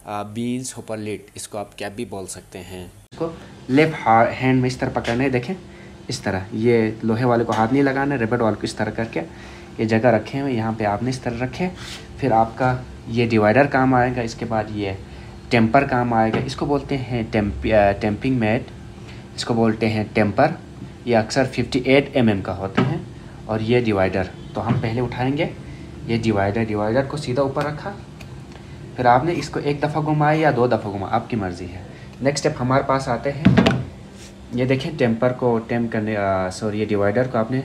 Beans Hooper lid, इसको आप cap भी बोल सकते हैं। इसको लेफ्ट हैंड में इस तरह पकड़ना है, देखें इस तरह, ये लोहे वाले को हाथ नहीं लगाना, रिबट वाले को इस तरह करके ये जगह रखे हुए यहाँ पे आपने इस तरह रखे। फिर आपका ये डिवाइडर काम आएगा, इसके बाद ये टेम्पर काम आएगा। इसको बोलते हैं टेम्पिंग मैट, इसको बोलते हैं टेम्पर। ये अक्सर 58 mm का होते हैं। और ये डिवाइडर, तो हम पहले उठाएंगे ये डिवाइडर को सीधा ऊपर रखा, फिर आपने इसको एक दफ़ा घुमाया या 2 दफ़ा घुमाया, आपकी मर्ज़ी है। नेक्स्ट स्टेप हमारे पास आते हैं, ये देखें टेम्पर को ये डिवाइडर को आपने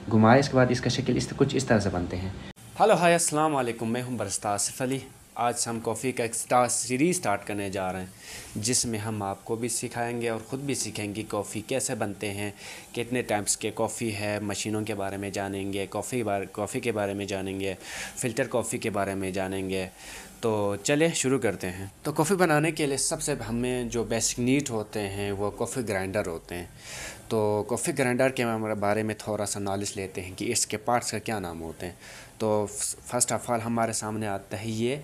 घुमाया, इसके बाद इसका शक्ल कुछ इस तरह से बनते हैं। हेलो हाय अस्सलाम वालेकुम, मैं हूं बरिस्ता आसिफ अली। आज हम कॉफ़ी का एक सीरीज़ स्टार्ट करने जा रहे हैं, जिसमें हम आपको भी सिखाएंगे और ख़ुद भी सीखेंगे कॉफ़ी कैसे बनते हैं, कितने टाइप्स के कॉफ़ी है, मशीनों के बारे में जानेंगे, कॉफ़ी के बारे में जानेंगे, फ़िल्टर कॉफ़ी के बारे में जानेंगे। तो चलिए शुरू करते हैं। तो कॉफ़ी बनाने के लिए सबसे हमें जो बेसिक नीड होते हैं वो कॉफ़ी ग्राइंडर होते हैं। तो कॉफ़ी ग्राइंडर के बारे में थोड़ा सा नॉलेज लेते हैं कि इसके पार्ट्स का क्या नाम होते हैं। तो फर्स्ट ऑफ़ ऑल हमारे सामने आता है ये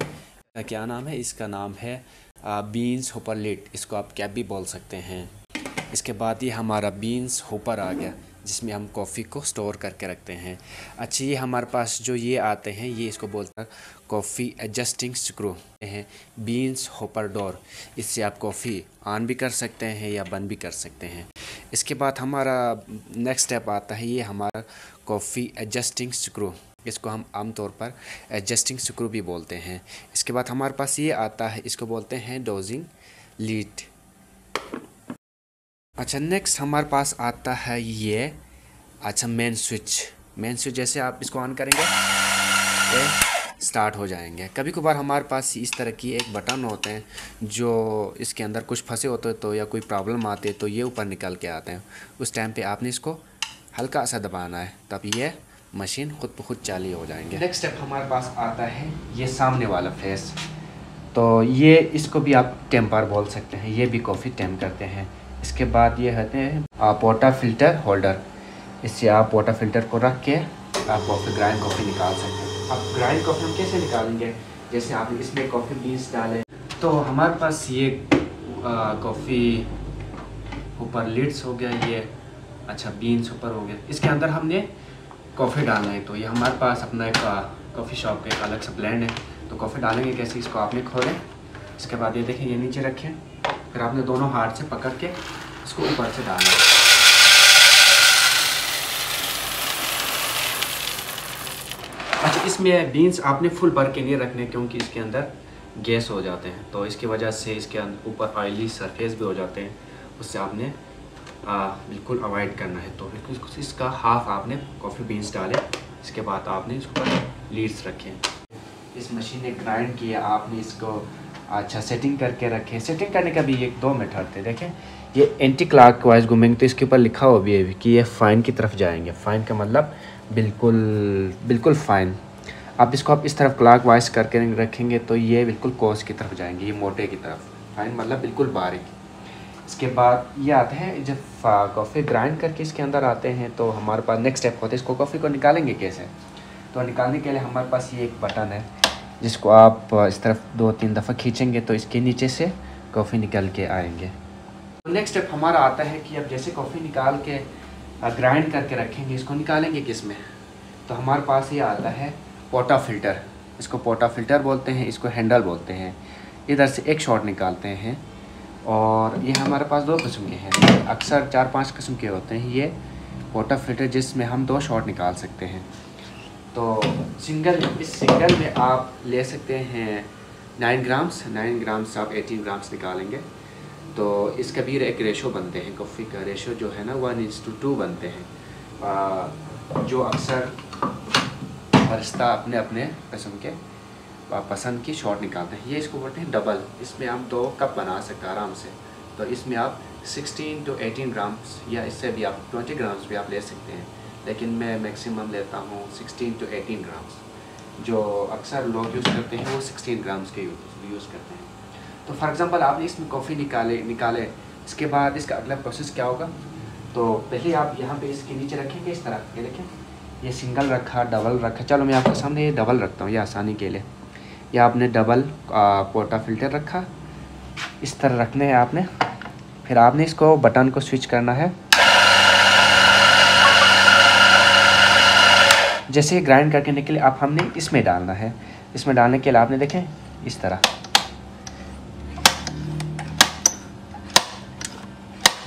क्या नाम है, इसका नाम है बीन्स हुपर लिड, इसको आप कैप भी बोल सकते हैं। इसके बाद ये हमारा बीन्स हुपर आ गया, जिसमें हम कॉफ़ी को स्टोर करके रखते हैं। अच्छा, ये हमारे पास जो ये आते हैं, ये इसको बोलते हैं कॉफ़ी एडजस्टिंग स्क्रू हैं, बीन्स हुपर डोर, इससे आप कॉफ़ी ऑन भी कर सकते हैं या बंद भी कर सकते हैं। इसके बाद हमारा नेक्स्ट स्टेप आता है, ये हमारा कॉफ़ी एडजस्टिंग स्क्रू, इसको हम आमतौर पर एडजस्टिंग स्क्रू भी बोलते हैं। इसके बाद हमारे पास ये आता है, इसको बोलते हैं डोजिंग लीड। अच्छा, नेक्स्ट हमारे पास आता है ये मेन स्विच जैसे आप इसको ऑन करेंगे ये स्टार्ट हो जाएंगे। कभी कभार हमारे पास इस तरह की एक बटन होते हैं जो इसके अंदर कुछ फंसे होते हैं, तो या कोई प्रॉब्लम आती है तो ये ऊपर निकल के आते हैं। उस टाइम पे आपने इसको हल्का सा दबाना है, तब ये मशीन खुद ब खुद चालू हो जाएंगे। नेक्स्ट स्टेप हमारे पास आता है ये सामने वाला फेस, तो ये इसको भी आप टेम्पर बोल सकते हैं, ये भी कॉफ़ी टेम्प करते हैं। इसके बाद ये होते हैं पोटा फिल्टर होल्डर, इससे आप पोटा फिल्टर को रख के आप ग्राइंड कॉफ़ी निकाल सकते हैं। अब ग्राइंड कॉफ़ी हम कैसे निकालेंगे, जैसे आप इसमें कॉफ़ी बीन्स डालें, तो हमारे पास ये कॉफ़ी ऊपर लिड्स हो गया, ये बीन्स ऊपर हो गया। इसके अंदर हमने कॉफ़ी डालना है, तो ये हमारे पास अपना एक कॉफ़ी शॉप का एक अलग सा ब्लेंड है। तो कॉफ़ी डालेंगे कैसे, इसको आपने खोलें, इसके बाद ये देखें ये नीचे रखें, फिर आपने दोनों हाथ से पकड़ के इसको ऊपर से डालना है। अच्छा, इसमें बीन्स आपने फुल भर के नहीं रखने, क्योंकि इसके अंदर गैस हो जाते हैं, तो इसकी वजह से इसके ऊपर ऑयली सरफेस भी हो जाते हैं, उससे आपने बिल्कुल अवॉइड करना है। तो बिल्कुल इसका हाफ आपने कॉफ़ी बीन्स डालें, इसके बाद आपने इसको लीड्स रखें। इस मशीन ने ग्राइंड किया, आपने इसको अच्छा सेटिंग करके रखें। सेटिंग करने का भी 1-2 मेथड थे, देखें ये एंटी क्लॉक वाइज घूमेंगे, तो इसके ऊपर लिखा हुआ भी है कि ये फाइन की तरफ जाएंगे। फाइन का मतलब बिल्कुल फाइन। आप इसको इस तरफ क्लॉक वाइज करके रखेंगे तो ये बिल्कुल कोस की तरफ जाएंगे, ये मोटे की तरफ। फाइन मतलब बिल्कुल बारीक। इसके बाद ये आते हैं, जब कॉफ़ी ग्राइंड करके इसके अंदर आते हैं, तो हमारे पास नेक्स्ट स्टेप होता है, इसको कॉफ़ी को निकालेंगे कैसे। तो निकालने के लिए हमारे पास ये एक बटन है, जिसको आप इस तरफ 2-3 दफ़ा खींचेंगे तो इसके नीचे से कॉफ़ी निकल के आएंगे। तो नेक्स्ट स्टेप हमारा आता है कि अब जैसे कॉफ़ी निकाल के ग्राइंड करके रखेंगे, इसको निकालेंगे किस में। तो हमारे पास ये आता है पोटा फिल्टर, इसको पोटा फिल्टर बोलते हैं, इसको हैंडल बोलते हैं। इधर से एक शॉट निकालते हैं, और ये हमारे पास 2 किस्म के हैं, अक्सर 4-5 किस्म के होते हैं ये पोटा फिल्टर, जिसमें हम 2 शॉट निकाल सकते हैं। तो इस सिंगल में आप ले सकते हैं 9 ग्राम्स से आप 18 ग्राम्स निकालेंगे। तो इसका भी एक रेशो बनते हैं, कॉफ़ी का रेशो जो है ना 1:2 बनते हैं, जो अक्सर बरिस्ता अपने किस्म के पसंद की शॉट निकालते हैं। ये इसको बोलते हैं डबल, इसमें हम 2 कप बना सकते हैं आराम से। तो इसमें आप 16 to 18 ग्राम्स या इससे भी आप 20 ग्राम्स भी आप ले सकते हैं, लेकिन मैं मैक्सिमम लेता हूँ 16 to 18 ग्राम्स। जो अक्सर लोग यूज़ करते हैं वो 16 ग्राम्स के यूज़ करते हैं। तो फॉर एग्ज़ाम्पल आपने इसमें कॉफ़ी निकाले, इसके बाद इसका अगला प्रोसेस क्या होगा। तो पहले आप यहाँ पे इसके नीचे रखेंगे इस तरह, ये देखें ये सिंगल रखा, डबल रखा। चलो मैं आपके सामने ये डबल रखता हूँ, ये आसानी के लिए। ये आपने डबल पोर्टा फिल्टर रखा, इस तरह रखने हैं आपने। फिर आपने इसको बटन को स्विच करना है। जैसे ग्राइंड करने के लिए आप हमने इसमें डालना है। इसमें डालने के लिए आपने देखें इस तरह।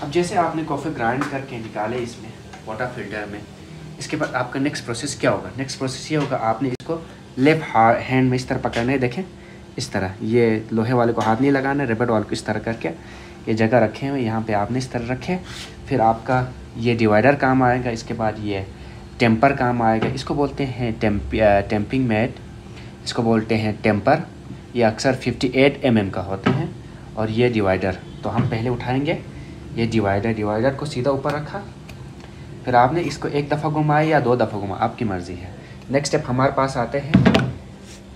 अब जैसे आपने कॉफ़ी ग्राइंड करके निकाले इसमें वाटर फिल्टर में, इसके बाद आपका नेक्स्ट प्रोसेस क्या होगा? नेक्स्ट प्रोसेस ये होगा, आपने इसको लेफ्ट हैंड में इस तरह पकड़ना है। देखें इस तरह, ये लोहे वाले को हाथ नहीं लगाना, रबड़ वाले को इस तरह करके ये जगह रखे हुए यहाँ पे आपने इस तरह रखे। फिर आपका ये डिवाइडर काम आएगा, इसके बाद ये टेम्पर काम आएगा। इसको बोलते हैं टेम्पिंग मैट, इसको बोलते हैं टेम्पर। ये अक्सर 58 mm का होते हैं। और ये डिवाइडर, तो हम पहले उठाएंगे ये डिवाइडर को सीधा ऊपर रखा, फिर आपने इसको एक दफ़ा घुमाया या 2 दफ़ा घुमाया, आपकी मर्ज़ी है। नेक्स्ट स्टेप हमारे पास आते हैं,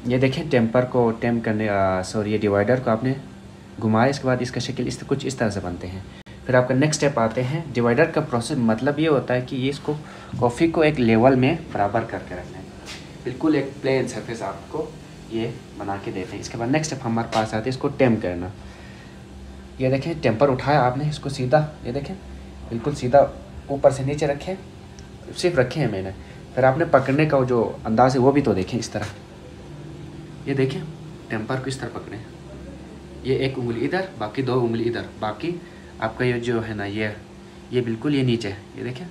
ये देखें टेम्पर को ये डिवाइडर को आपने घुमाया, इसके बाद इसका शक्ल कुछ इस तरह से बनते हैं। फिर आपका नेक्स्ट स्टेप आते हैं, डिवाइडर का प्रोसेस मतलब ये होता है कि ये इसको कॉफ़ी को एक लेवल में बराबर करके रखना है, बिल्कुल एक प्लेन सरफेस आपको ये बना के देते हैं। इसके बाद नेक्स्ट स्टेप हमारे पास आते हैं इसको टेम्प करना। ये देखें टेम्पर उठाया आपने, इसको सीधा, ये देखें बिल्कुल सीधा ऊपर से नीचे रखें, सिर्फ रखे हैं मैंने। फिर आपने पकड़ने का जो अंदाज़ है वो भी तो देखें इस तरह। ये देखें टेम्पर को इस तरह पकड़ें, ये एक उंगली इधर, बाकी 2 उंगली इधर, बाकी आपका ये जो है ना ये बिल्कुल ये नीचे, ये देखें।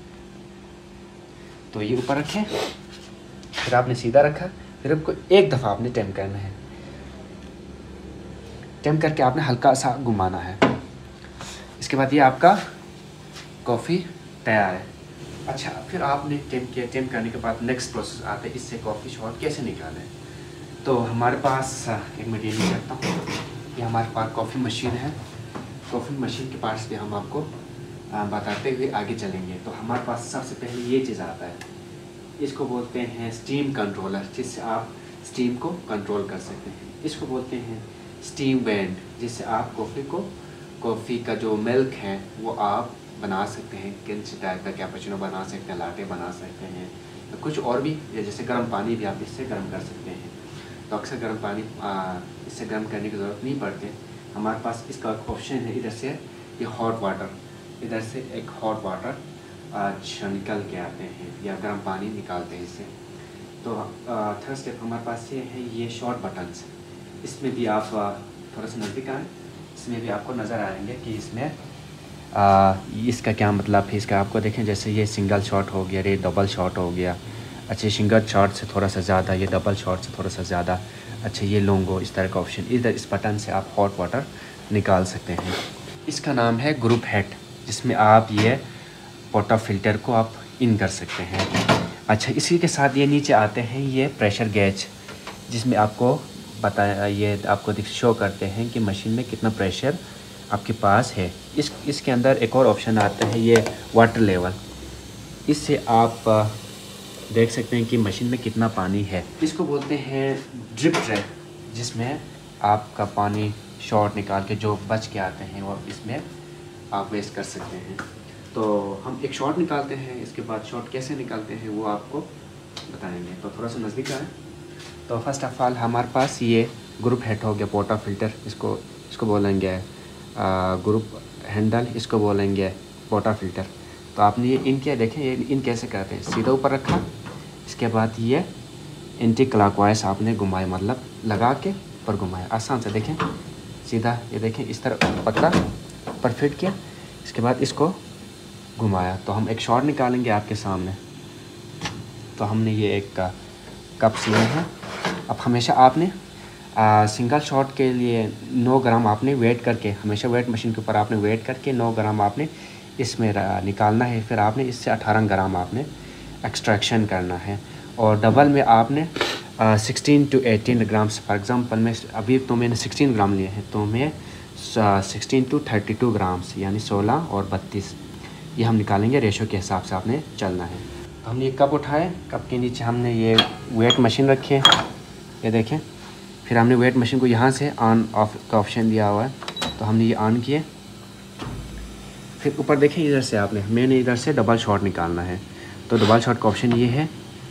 तो ये ऊपर रखें, फिर आपने सीधा रखा, फिर आपको एक दफ़ा आपने टेम्प करना है। टेम्प करके आपने हल्का सा घुमाना है। इसके बाद ये आपका कॉफ़ी तैयार है। अच्छा, फिर आपने टेम्प किया, टेम्प करने के बाद नेक्स्ट प्रोसेस आता है, इससे कॉफ़ी शॉट कैसे निकालें। तो हमारे पास एक मटेरियल रखता हूँ, ये हमारे पास कॉफ़ी मशीन है। कॉफ़ी मशीन के पार्ट्स भी हम आपको बताते हुए आगे चलेंगे। तो हमारे पास सबसे पहले ये चीज़ आता है, इसको बोलते हैं स्टीम कंट्रोलर, जिससे आप स्टीम को कंट्रोल कर सकते हैं। इसको बोलते हैं स्टीम वेंट, जिससे आप कॉफ़ी का जो मिल्क है वो आप बना सकते हैं, किसी टाइप का कैपुचिनो बना सकते हैं, लाटे बना सकते हैं, तो कुछ और भी, जैसे गर्म पानी भी आप इससे गर्म कर सकते हैं। तो अक्सर गर्म पानी इससे गर्म करने की ज़रूरत नहीं पड़ती। हमारे पास इसका ऑप्शन है, इधर से ये हॉट वाटर, इधर से एक हॉट वाटर निकल के आते हैं, या गर्म पानी निकालते हैं इससे। तो थर्ड स्टेप हमारे पास ये है, ये शॉर्ट बटन्स, इसमें भी आप थोड़ा सा नज़दीक आएँ, इसमें भी आपको नज़र आएंगे कि इसमें इसका क्या मतलब है। इसका आपको देखें, जैसे ये सिंगल शॉट हो गया, ये डबल शॉट हो गया। अच्छा, सिंगल शॉट से थोड़ा सा ज़्यादा, ये डबल शॉट से थोड़ा सा ज़्यादा। अच्छा, ये लॉन्गो, इस तरह का ऑप्शन, इधर इस बटन से आप हॉट वाटर निकाल सकते हैं। इसका नाम है ग्रुप हेड, जिसमें आप ये वाटर फिल्टर को आप इन कर सकते हैं। अच्छा, इसी के साथ ये नीचे आते हैं ये प्रेशर गेज, जिसमें आपको बताया, ये आपको शो करते हैं कि मशीन में कितना प्रेशर आपके पास है। इसके अंदर एक और ऑप्शन आता है, ये वाटर लेवल, इससे आप देख सकते हैं कि मशीन में कितना पानी है। इसको बोलते हैं ड्रिप ट्रे, जिसमें आपका पानी शॉट निकाल के जो बच के आते हैं वो इसमें आप वेस्ट कर सकते हैं। तो हम एक शॉट निकालते हैं, इसके बाद शॉट कैसे निकालते हैं वो आपको बताएंगे। तो थोड़ा सा नज़दीक आए। तो फर्स्ट ऑफ ऑल हमारे पास ये ग्रुप हेड हो गया, वाटर फिल्टर, इसको बोलेंगे ग्रुप हैंडल, इसको बोलेंगे वाटर फिल्टर। तो आपने ये इन किया, देखें ये इन कैसे करते हैं, सीधा ऊपर रखा, इसके बाद ये एंटी क्लॉकवाइज आपने घुमाया, मतलब लगा के ऊपर घुमाया, आसान से देखें, सीधा ये देखें इस तरह पकड़ा, ऊपर फिट किया, इसके बाद इसको घुमाया। तो हम एक शॉट निकालेंगे आपके सामने। तो हमने ये एक कप्स लिए हैं। अब हमेशा आपने सिंगल शॉट के लिए 9 ग्राम आपने वेट करके, हमेशा वेट मशीन के ऊपर आपने वेट करके 9 ग्राम आपने इसमें निकालना है। फिर आपने इससे 18 ग्राम आपने एक्सट्रैक्शन करना है। और डबल में आपने 16 to 18 ग्राम्स, फॉर एग्ज़ाम्पल मैं अभी तो मैंने 16 ग्राम लिए हैं, तो मैं 16 to 32 ग्राम्स यानी 16 और 32 ये हम निकालेंगे। रेशो के हिसाब से आपने चलना है। तो हमने ये कप उठाए, कप के नीचे हमने ये वेट मशीन रखी है, ये देखें। फिर हमने वेट मशीन को यहाँ से ऑन ऑफ का ऑप्शन दिया हुआ है, तो हमने ये ऑन किए। फिर ऊपर देखें, इधर से मैंने इधर से डबल शॉट निकालना है। तो डबल शॉट का ऑप्शन ये है,